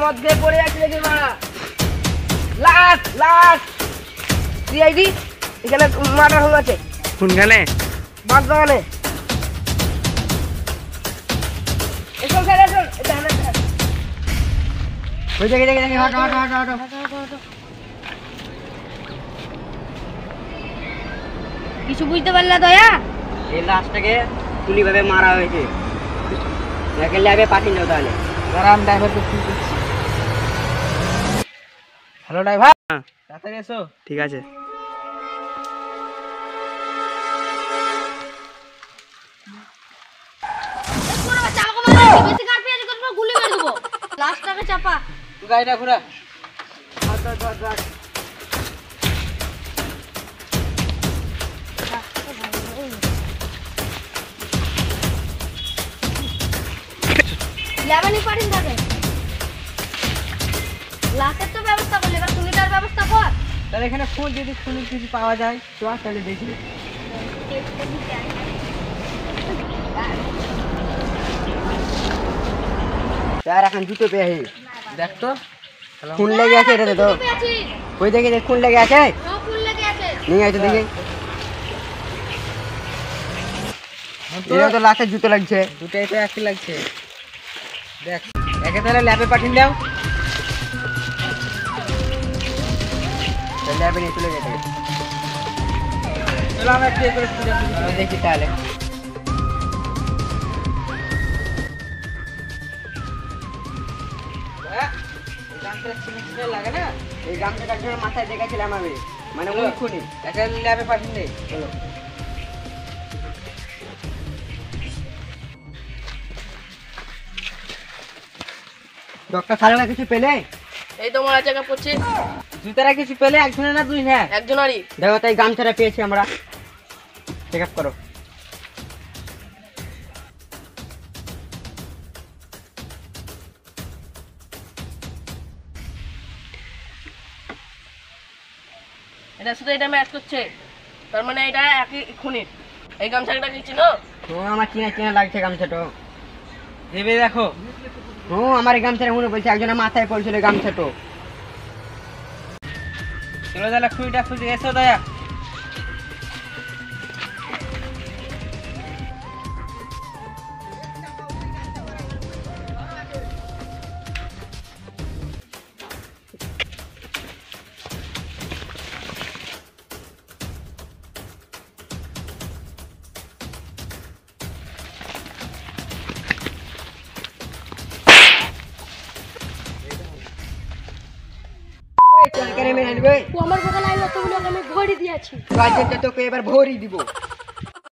মদ খেয়ে পড়ে যাচ্ছে দেখি মারা। লাস্ট লাস্ট সিআইডি এখানে মার্ডার হয়ে আছে। কোনখানে? বাদ বাগানে। এসব স্যার এসব এটা হানা স্যার। ওই দেখে দেখে দেখে হট হট হট হট। কিছু বুঝতে পারলা দয়া? এই লাশটাকে তুলি ভাবে মারা হয়েছে। একে ল্যাবে পাঠিয়ে দাও তাহলে। দাঁড়ান ড্রাইভারকে ফোন করছি। হ্যালো ড্রাইভার, তাড়াতাড়ি এসো। ঠিক আছে। বেশি কার পেয়ে করব গুলি মেরে দেবো। লাশটাকে চাপা। তুই গাড়িটা ঘোরা। লেবানি পাঠিয়ে থাকে। লাশের তো ব্যবস্থা করলে, এবার খুনিটার ব্যবস্থা কর। তাহলে এখানে ফোন যদি খুনি কিছু পাওয়া যায় তো তাহলে দেখি। স্যার এখন জুতো পেয়ে দেখ তো খুন লেগে আছে এটাতে তো। পেয়েছি। ওই দেখে যে খুন লেগে আছে। সব ফুল লেগে আছে। নিয়ে আয় তো দেখি। এটা তো লাশের জুতো লাগছে। দুটাই তো একই লাগছে। দেখ একে তাহলে ল্যাবে পাঠিয়ে দাও। ল্যাবে নিয়ে চলে যেতে চলো আমরা একটু করে খুঁজে দেখি তাহলে। লাগে না। এই গামছাটার জন্য মাথায় দেখেছিলাম আমি, মানে ওই খুনি। একে ল্যাবে পাঠিয়ে দে। চলো। ডক্টর খালেদা কিছু পেলে? এই তো মারা জায়গা পড়ছে। জুতারা কিছু পেলে একজনের না দুই না? একজনেরই। দেখো তাই গামছাটা পেয়েছি আমরা। চেক আপ করো। এটা শুধু এটা ম্যাচ করছে, তার মানে এটা একই খুনির। এই গামছাটা কি চিনো? তো আমার চিনা চিনা লাগছে গামছাটা। ভেবে দেখো। আমার এই গামছাটা মনে পড়ছে, একজনের মাথায় পড়ছিল এই গামছাটা। চলো তাহলে খুঁড়িটা খুঁজে এসো দয়া। চল কেন মেরে আনবে? ও আমার বোকা লাইলো তো বলে আমি ভরি দিয়েছি। তোকে এবার ভরি দিব।